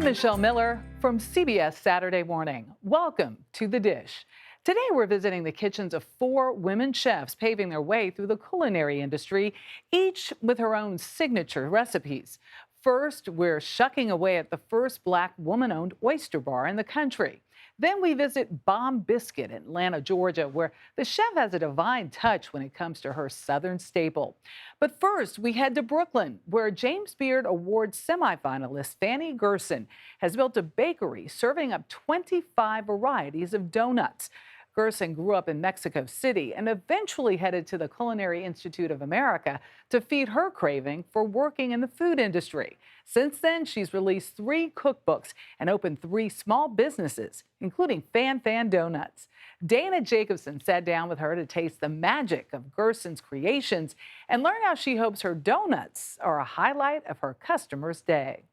Michelle Miller from CBS Saturday Morning. Welcome to The Dish. Today we're visiting the kitchens of 4 women chefs paving their way through the culinary industry, each with her own signature recipes. First, we're shucking away at the first Black woman-owned oyster bar in the country. Then we visit Biscuit in Atlanta, Georgia, where the chef has a divine touch when it comes to her Southern staple. But first, we head to Brooklyn, where James Beard Award semifinalist Fanny Gerson has built a bakery serving up 25 varieties of donuts. Gerson grew up in Mexico City and eventually headed to the Culinary Institute of America to feed her craving for working in the food industry. Since then, she's released 3 cookbooks and opened 3 small businesses, including FanFan Donuts. Dana Jacobson sat down with her to taste the magic of Gerson's creations and learn how she hopes her donuts are a highlight of her customers' day.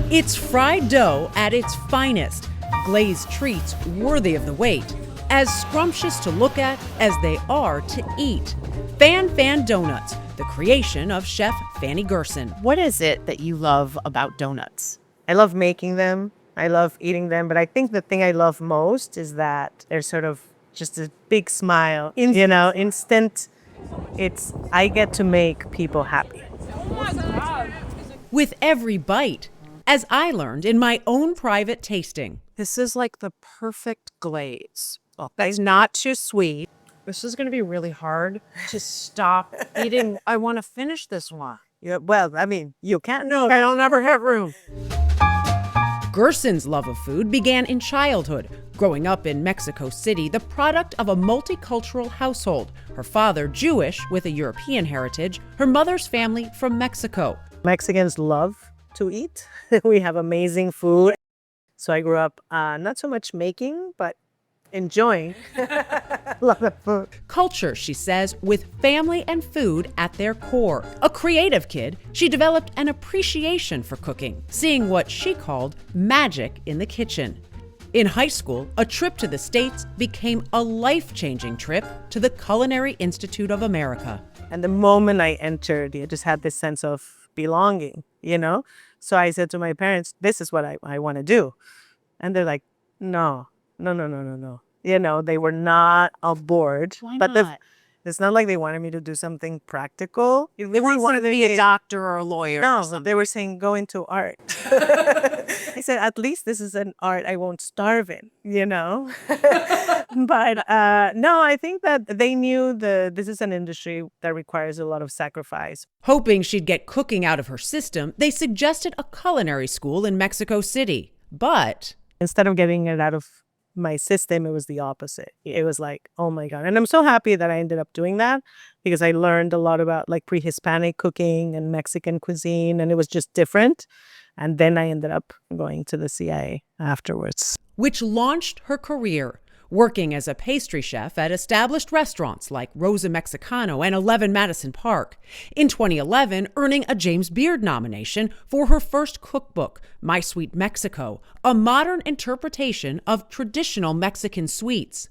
It's fried dough at its finest, glazed treats worthy of the wait, as scrumptious to look at as they are to eat. FanFan Donuts, the creation of Chef Fanny Gerson. What is it that you love about donuts? I love making them. I love eating them. But I think the thing I love most is that they're sort of just a big smile. Instant. I get to make people happy. With every bite, as I learned in my own private tasting. This is like the perfect glaze. Well, that's not too sweet. This is going to be really hard to stop eating. I want to finish this one. Yeah, well, I mean, you can't. No, I don't ever have room. Gerson's love of food began in childhood. Growing up in Mexico City, the product of a multicultural household. Her father, Jewish with a European heritage, her mother's family from Mexico. Mexicans love to eat. We have amazing food. So I grew up not so much making, but enjoying a lot of food. Culture, she says, with family and food at their core. A creative kid, she developed an appreciation for cooking, seeing what she called magic in the kitchen. In high school, a trip to the States became a life-changing trip to the Culinary Institute of America. And the moment I entered, I just had this sense of belonging, So I said to my parents, this is what I want to do. And they're like, no. They were not on board. Why not? It's not like they wanted me to do something practical. They weren't wanting to be a doctor or a lawyer. No, they were saying go into art. I said, at least this is an art I won't starve in, But no, I think that they knew this is an industry that requires a lot of sacrifice. Hoping she'd get cooking out of her system, they suggested a culinary school in Mexico City. But instead of getting it out of my system, it was the opposite. It was like, oh my God. And I'm so happy that I ended up doing that because I learned a lot about like pre-Hispanic cooking and Mexican cuisine, and it was just different. And then I ended up going to the CIA afterwards. Which launched her career, working as a pastry chef at established restaurants like Rosa Mexicano and 11 Madison Park. In 2011, earning a James Beard nomination for her first cookbook, My Sweet Mexico, a modern interpretation of traditional Mexican sweets.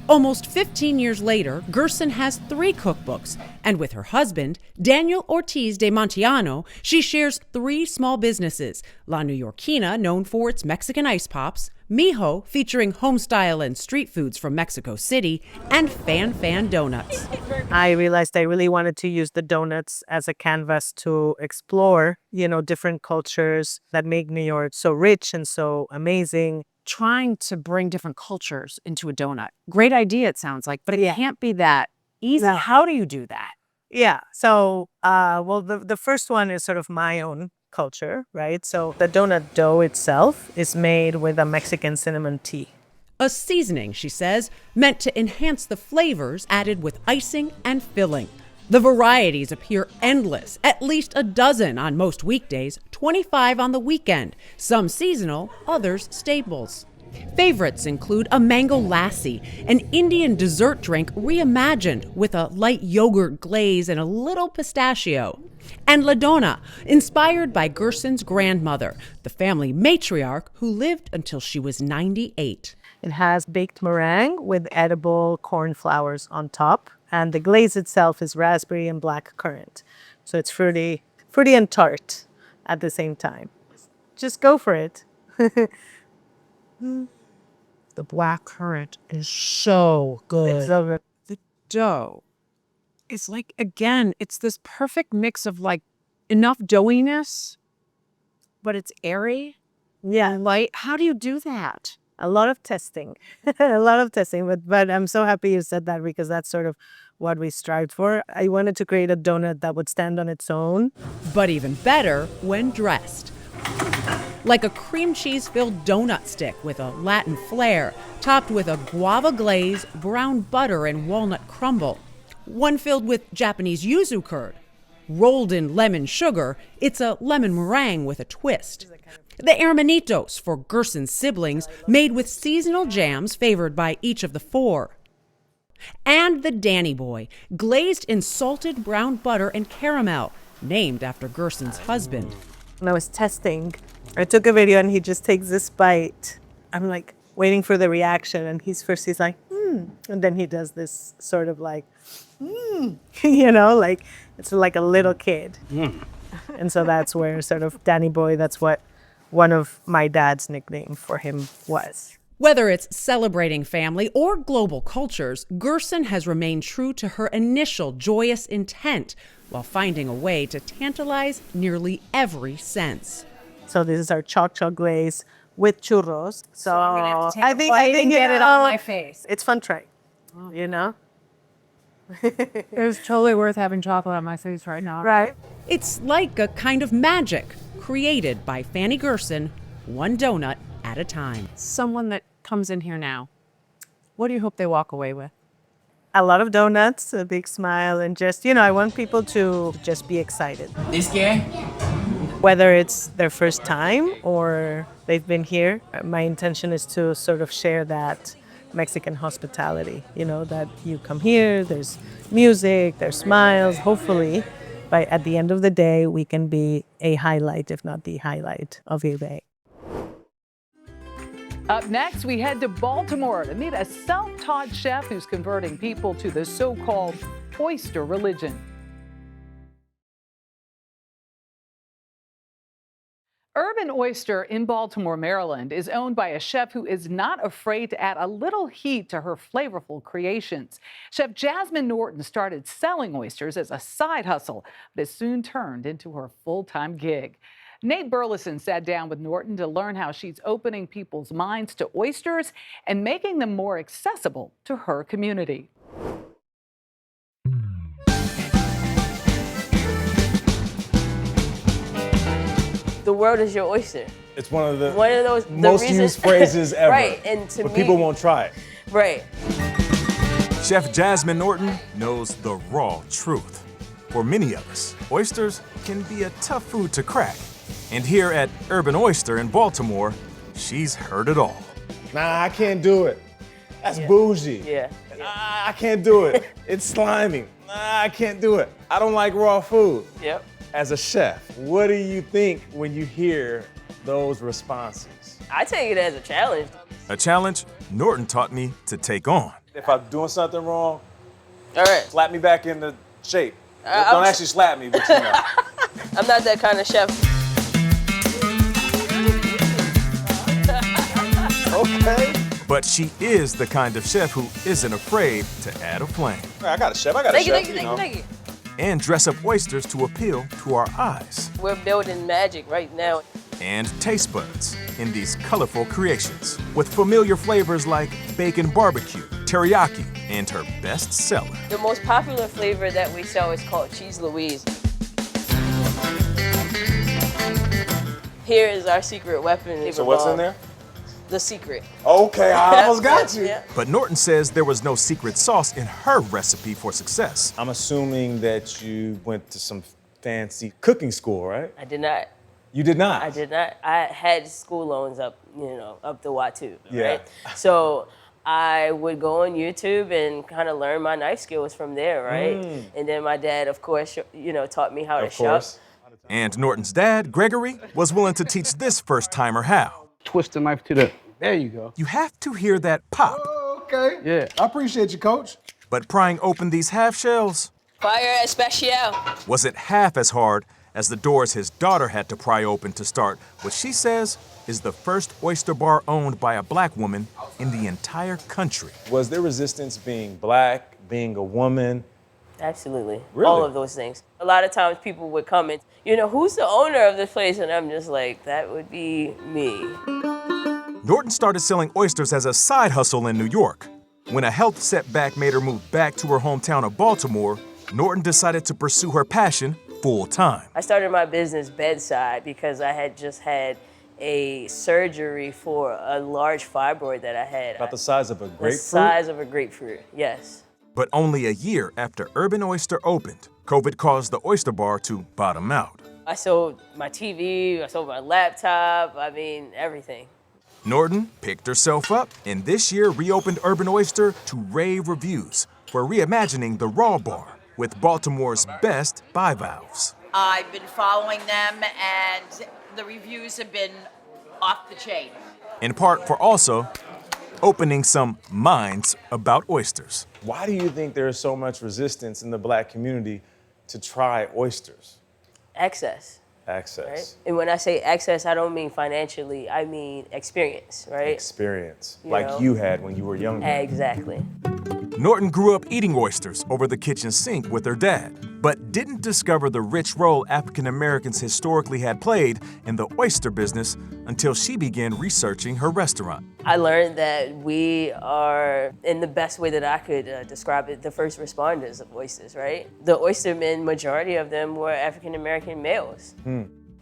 Almost 15 years later, Gerson has 3 cookbooks, and with her husband, Daniel Ortiz de Montiano, she shares 3 small businesses: La New Yorkina, known for its Mexican ice pops, Mijo, featuring homestyle and street foods from Mexico City, and FanFan Donuts. I realized I really wanted to use the donuts as a canvas to explore, different cultures that make New York so rich and so amazing. Trying to bring different cultures into a donut. Great idea, it sounds like, but it can't be that easy. No. How do you do that? Yeah. So, the first one is sort of my own culture, right? So the donut dough itself is made with a Mexican cinnamon tea. A seasoning, she says, meant to enhance the flavors added with icing and filling. The varieties appear endless, at least a dozen on most weekdays, 25 on the weekend, some seasonal, others staples. Favorites include a mango lassi, an Indian dessert drink reimagined with a light yogurt glaze and a little pistachio. And La Donna, inspired by Gerson's grandmother, the family matriarch who lived until she was 98. It has baked meringue with edible corn flowers on top, and the glaze itself is raspberry and black currant. So it's fruity and tart at the same time. Just go for it. The black currant is so good. It's so good. The dough is like, again, it's this perfect mix of like enough doughiness, but it's airy, Yeah, light. How do you do that? a lot of testing, a lot of testing. But I'm so happy you said that because that's sort of what we strived for. I wanted to create a donut that would stand on its own. But even better when dressed. Like a cream cheese-filled donut stick with a Latin flair, topped with a guava glaze, brown butter, and walnut crumble. One filled with Japanese yuzu curd. Rolled in lemon sugar, it's a lemon meringue with a twist. The hermanitos for Gerson's siblings, made with seasonal jams favored by each of the four. And the Danny Boy, glazed in salted brown butter and caramel, named after Gerson's husband. When I was testing, I took a video and he just takes this bite. I'm like waiting for the reaction, and he's like, and then he does this sort of like, you know, like it's like a little kid. And so that's where sort of Danny Boy, that's what one of my dad's nickname for him was. Whether it's celebrating family or global cultures, Gerson has remained true to her initial joyous intent while finding a way to tantalize nearly every sense. So this is our chocolate glaze with churros. So I'm gonna have to take I a think bite and get it on know, my face. It's fun trying, you know? It was totally worth having chocolate on my face right now. Right. It's like a kind of magic created by Fanny Gerson, one donut at a time. Someone that comes in here now, what do you hope they walk away with? A lot of donuts, a big smile, and just, you know, I want people to just be excited. Biscuit. Whether it's their first time or they've been here, my intention is to sort of share that Mexican hospitality, you know, that you come here, there's music, there's smiles. Hopefully, at the end of the day, we can be a highlight, if not the highlight of your day. Up next, we head to Baltimore to meet a self-taught chef who's converting people to the so-called Oyster religion. Urban Oyster in Baltimore, Maryland is owned by a chef who is not afraid to add a little heat to her flavorful creations. Chef Jasmine Norton started selling oysters as a side hustle, but it soon turned into her full-time gig. Nate Burleson sat down with Norton to learn how she's opening people's minds to oysters and making them more accessible to her community. The world is your oyster. It's one of those most used phrases ever. Right, and to but me, people won't try it. Right. Chef Jasmine Norton knows the raw truth. For many of us, oysters can be a tough food to crack. And here at Urban Oyster in Baltimore, she's heard it all. Nah, I can't do it. That's bougie. Yeah. Nah, I can't do it. It's slimy. Nah, I can't do it. I don't like raw food. Yep. As a chef, what do you think when you hear those responses? I take it as a challenge. A challenge Norton taught me to take on. If I'm doing something wrong, All right. slap me back into shape. I'm Don't actually slap me, but you know. I'm not that kind of chef. Okay. But she is the kind of chef who isn't afraid to add a flame I got a chef. I got a Thank you, chef. thank you, thank you, thank you. and dress up oysters to appeal to our eyes We're building magic right now. and taste buds in these colorful creations with familiar flavors like bacon barbecue, teriyaki, and her best seller. The most popular flavor that we sell is called Cheese Louise. Here is our secret weapon. So what's in there? The secret. Okay, I almost got you. Yeah. But Norton says there was no secret sauce in her recipe for success. I'm assuming that you went to some fancy cooking school, right? I did not. You did not? I did not. I had school loans up the wazoo, Yeah. right? So I would go on YouTube and kind of learn my knife skills from there, right? And then my dad, of course, taught me how to Of shop. course. And Norton's dad, Gregory, was willing to teach this first-timer how. Twist the knife to the. There you go. You have to hear that pop. Okay. Yeah. I appreciate you, Coach. But prying open these half shells, Fire especial. Wasn't half as hard as the doors his daughter had to pry open to start what she says is the first oyster bar owned by a black woman in the entire country. Was there resistance being black, being a woman? Absolutely. Really? All of those things. A lot of times people would come and, who's the owner of this place? And I'm just like, that would be me. Norton started selling oysters as a side hustle in New York. When a health setback made her move back to her hometown of Baltimore, Norton decided to pursue her passion full time. I started my business bedside because I had just had a surgery for a large fibroid that I had. About the size of a grapefruit? The size of a grapefruit, yes. But only a year after Urban Oyster opened, COVID caused the oyster bar to bottom out. I sold my TV, I sold my laptop, everything. Norton picked herself up and this year reopened Urban Oyster to rave reviews for reimagining the raw bar with Baltimore's best bivalves. I've been following them and the reviews have been off the chain. In part for also opening some minds about oysters. Why do you think there is so much resistance in the black community to try oysters? Access. Access. Right? And when I say access, I don't mean financially, I mean experience, right? Experience, like you had when you were younger. Exactly. Norton grew up eating oysters over the kitchen sink with her dad, but didn't discover the rich role African Americans historically had played in the oyster business until she began researching her restaurant. I learned that we are, in the best way that I could describe it, the first responders of oysters, right? The oystermen, majority of them were African American males.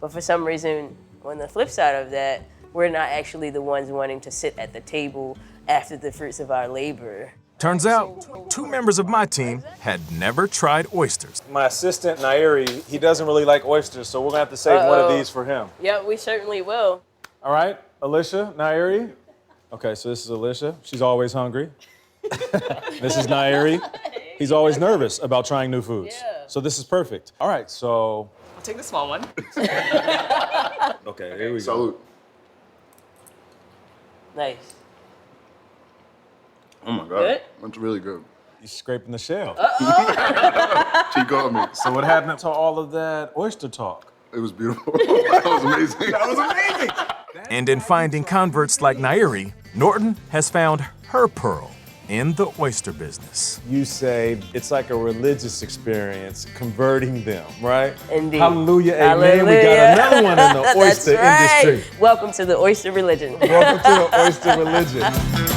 But for some reason, on the flip side of that, we're not actually the ones wanting to sit at the table after the fruits of our labor. Turns out, two members of my team had never tried oysters. My assistant, Nairi, he doesn't really like oysters, so we're gonna have to save one of these for him. Yeah, we certainly will. All right, Alicia, Nairi. Okay, so this is Alicia. She's always hungry. This is Nairi. He's always nervous about trying new foods. Yeah. So this is perfect. All right, so. I'll take the small one. Okay, here we go. Salute. Nice. Oh my God. Good? That's really good. He's scraping the shell. She got me. So what happened to all of that oyster talk? It was beautiful. That was amazing. That was amazing. And in finding converts like Nairi, Norton has found her pearl in the oyster business. You say it's like a religious experience, converting them, right? Indeed. Hallelujah, amen. Hallelujah. We got another one in the oyster That's right. industry. Welcome to the oyster religion. Welcome to the oyster religion.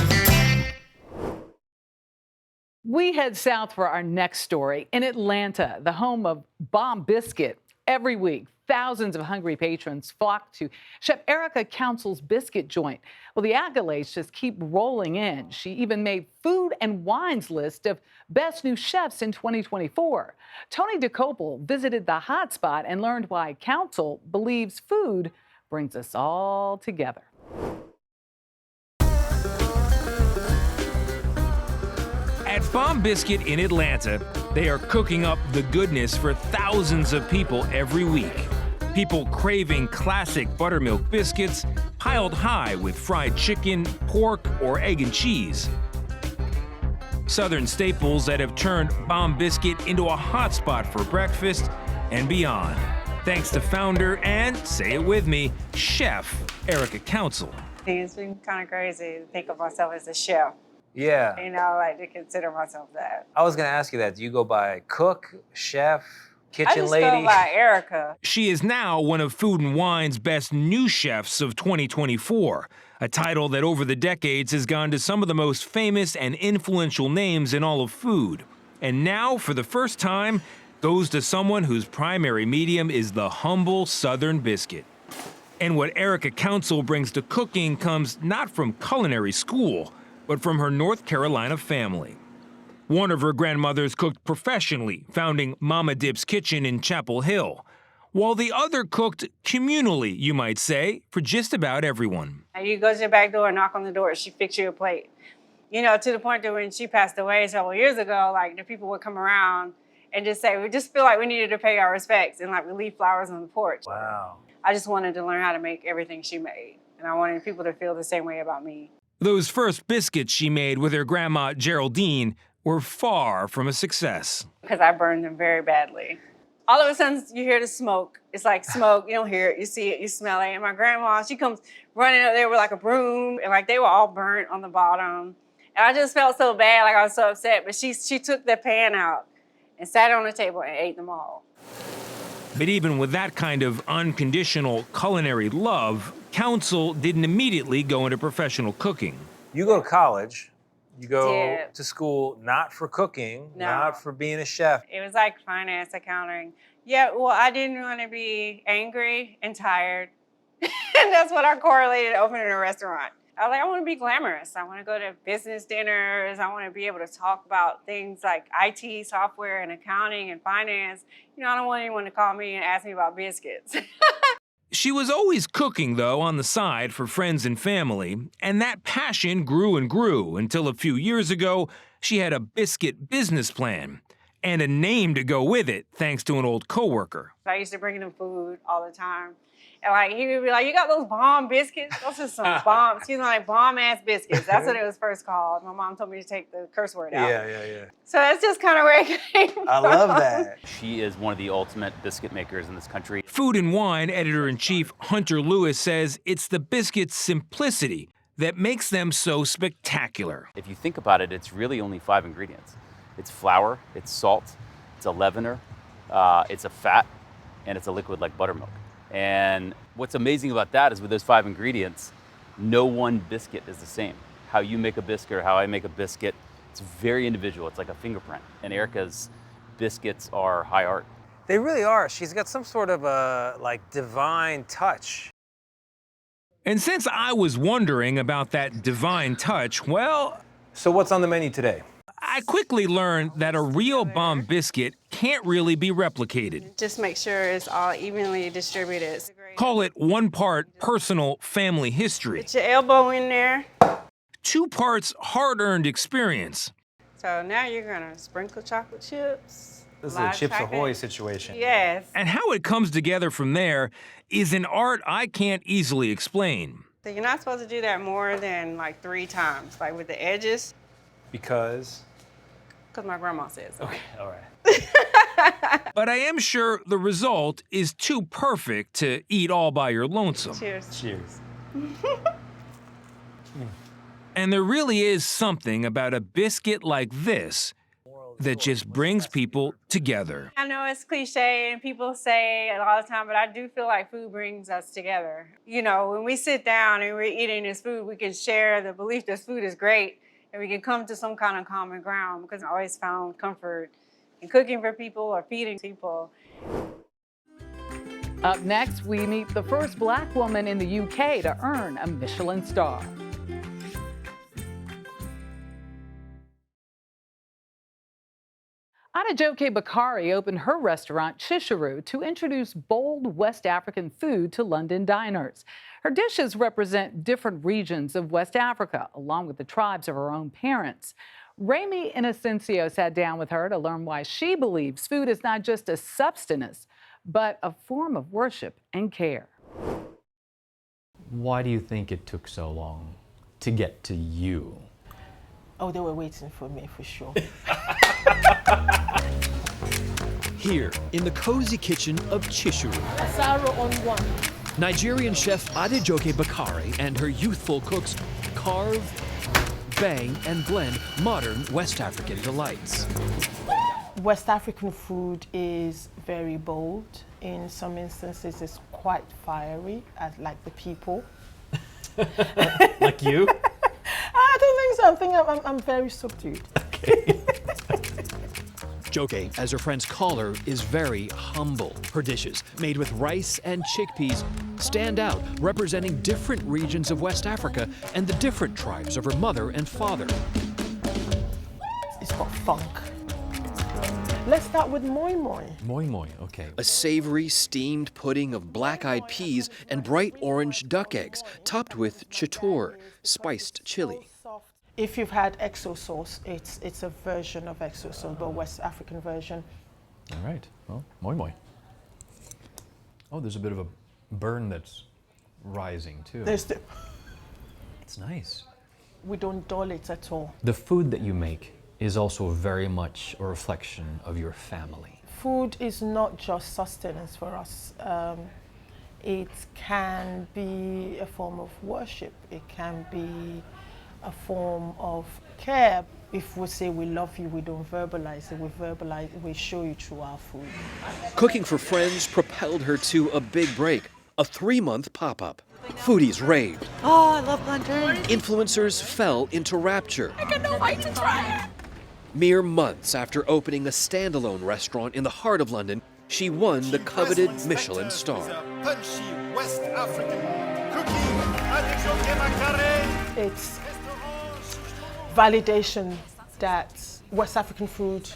We head south for our next story. In Atlanta, the home of Bomb Biscuit, every week, thousands of hungry patrons flock to Chef Erica Council's biscuit joint. Well, the accolades just keep rolling in. She even made Food and Wine's list of best new chefs in 2024. Tony DeCopel visited the hotspot and learned why Council believes food brings us all together. At Bomb Biscuit in Atlanta, they are cooking up the goodness for thousands of people every week. People craving classic buttermilk biscuits piled high with fried chicken, pork, or egg and cheese. Southern staples that have turned Bomb Biscuit into a hotspot for breakfast and beyond. Thanks to founder and, say it with me, Chef Erica Council. It's been kind of crazy to think of myself as a chef. Yeah. I like to consider myself that. I was going to ask you that. Do you go by cook, chef, kitchen I just lady? go by Erica. She is now one of Food and Wine's best new chefs of 2024, a title that over the decades has gone to some of the most famous and influential names in all of food. And now, for the first time, goes to someone whose primary medium is the humble Southern biscuit. And what Erica Council brings to cooking comes not from culinary school, but from her North Carolina family. One of her grandmothers cooked professionally, founding Mama Dip's Kitchen in Chapel Hill, while the other cooked communally, you might say, for just about everyone. And you go to the back door, knock on the door, she fix you a plate. To the point that when she passed away several years ago, the people would come around and just say, we just feel like we needed to pay our respects, and we leave flowers on the porch. Wow. I just wanted to learn how to make everything she made, and I wanted people to feel the same way about me. Those first biscuits she made with her grandma Geraldine were far from a success. Because I burned them very badly. All of a sudden, you hear the smoke. It's like smoke. You don't hear it. You see it. You smell it. And my grandma, she comes running up there with like a broom. And like they were all burnt on the bottom. And I just felt so bad. Like I was so upset. But she took the pan out and sat on the table and ate them all. But even with that kind of unconditional culinary love, Council didn't immediately go into professional cooking. You go to college, you go Yeah. to school not for cooking, No. not for being a chef. It was like finance, accounting. Yeah, well, I didn't want to be angry and tired. And that's what I correlated opening a restaurant. I was like, I want to be glamorous. I want to go to business dinners. I want to be able to talk about things like IT, software, and accounting and finance. You know, I don't want anyone to call me and ask me about biscuits. She was always cooking, though, on the side for friends and family, and that passion grew and grew until a few years ago, she had a biscuit business plan and a name to go with it, thanks to an old coworker. I used to bring them food all the time. And like he would be like, you got those bomb biscuits? Those are some bomb, like bomb-ass biscuits. That's what it was first called. My mom told me to take the curse word out. Yeah. So that's just kind of where it came from. I love that. She is one of the ultimate biscuit makers in this country. Food and Wine editor-in-chief Hunter Lewis says it's the biscuits' simplicity that makes them so spectacular. If you think about it, it's really only 5 ingredients. It's flour, it's salt, it's a leavener, it's a fat, and it's a liquid like buttermilk. And what's amazing about that is with those 5 ingredients, no one biscuit is the same. How you make a biscuit or how I make a biscuit, it's very individual. It's like a fingerprint. And Erica's biscuits are high art. They really are. She's got some sort of a like divine touch. And since I was wondering about that divine touch, well, so what's on the menu today? I quickly learned that a real bomb biscuit can't really be replicated. Just make sure it's all evenly distributed. Call it 1 part personal family history, Put your elbow in there. 2 parts hard-earned experience. So now you're gonna sprinkle chocolate chips. This is a live Chips chocolate. Ahoy situation. Yes. And how it comes together from there is an art I can't easily explain. So you're not supposed to do that more than like 3 times, like with the edges. Because My grandma says so. Okay, all right. But I am sure the result is too perfect to eat all by your lonesome. Cheers. Cheers. And there really is something about a biscuit like this that just brings people together. I know it's cliche and people say it all the time, but I do feel like food brings us together. You know, when we sit down and we're eating this food, we can share the belief this food is great and we can come to some kind of common ground because I always found comfort in cooking for people or feeding people. Up next, we meet the first Black woman in the UK to earn a Michelin star. Adejoke Bakari opened her restaurant, Chishuru, to introduce bold West African food to London diners. Her dishes represent different regions of West Africa, along with the tribes of her own parents. Remy Inocencio sat down with her to learn why she believes food is not just a sustenance, but a form of worship and care. Why do you think it took so long to get to you? Oh, they were waiting for me, for sure. Here, in the cozy kitchen of Chishuru, Asaro on one. Nigerian chef Adejoke Bakari and her youthful cooks carve, bang, and blend modern West African delights. West African food is very bold. In some instances, it's quite fiery, like the people. Like you? I don't think so. I think I'm very subdued. Okay. Joke, as her friends call her, is very humble. Her dishes, made with rice and chickpeas, stand out, representing different regions of West Africa and the different tribes of her mother and father. It's got funk. Let's start with moi moi. Moi moi, okay. A savory steamed pudding of black-eyed peas and bright orange duck eggs, topped with chitour, spiced chili. If you've had exo sauce, it's a version of exo sauce, but a West African version. All right, well, moi moi. Oh, there's a bit of a burn that's rising too. It's nice. We don't dull it at all. The food that you make, is also very much a reflection of your family. Food is not just sustenance for us. It can be a form of worship. It can be a form of care. If we say we love you, we don't verbalize it. We verbalize it, we show you through our food. Cooking for friends propelled her to a big break, a 3-month pop-up. Foodies raved. Oh, I love plantain. Influencers fell into rapture. I cannot wait to try it. Mere months after opening a standalone restaurant in the heart of London, she won the coveted Michelin star. Punchy West African cooking at the It's validation that West African food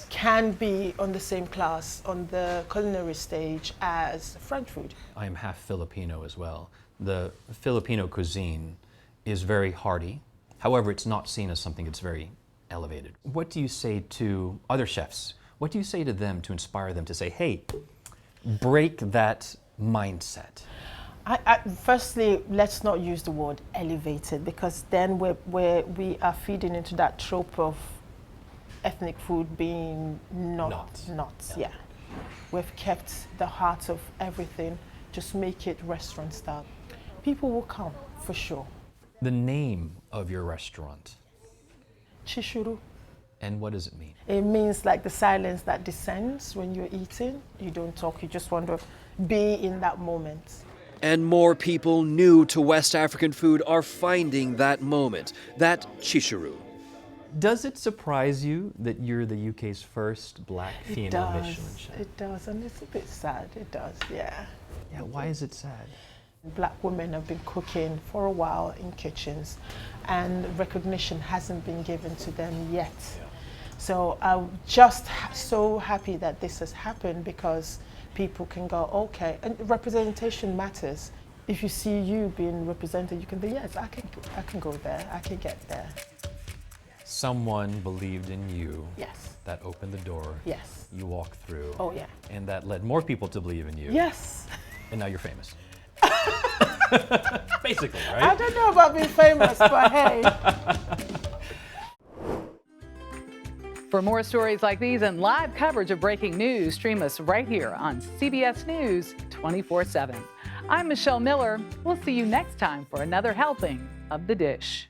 can be on the same class on the culinary stage as French food. I am half Filipino as well. The Filipino cuisine is very hearty. However, it's not seen as something that's very elevated. What do you say to other chefs? What do you say to them to inspire them to say, hey, break that mindset? Firstly, let's not use the word elevated, because then we are feeding into that trope of ethnic food being not. Yeah. We've kept the heart of everything, just make it restaurant style. People will come, for sure. The name of your restaurant. Chishuru. And what does it mean? It means like the silence that descends when you're eating. You don't talk, you just want to be in that moment. And more people new to West African food are finding that moment, that Chishuru. Does it surprise you that you're the UK's first black female Michelin chef? It does, and it's a bit sad. It does, yeah. Yeah, why is it sad? Black women have been cooking for a while in kitchens, and recognition hasn't been given to them yet. Yeah. So I'm just so happy that this has happened, because people can go, okay, and representation matters. If you see you being represented, you can be, yes, I can go there, I can get there. Someone believed in you. Yes. That opened the door. Yes. You walked through. Oh, yeah. And that led more people to believe in you. Yes. And now you're famous. Basically, right? I don't know about being famous, but hey. For more stories like these and live coverage of breaking news, stream us right here on CBS News 24/7. I'm Michelle Miller. We'll see you next time for another helping of The Dish.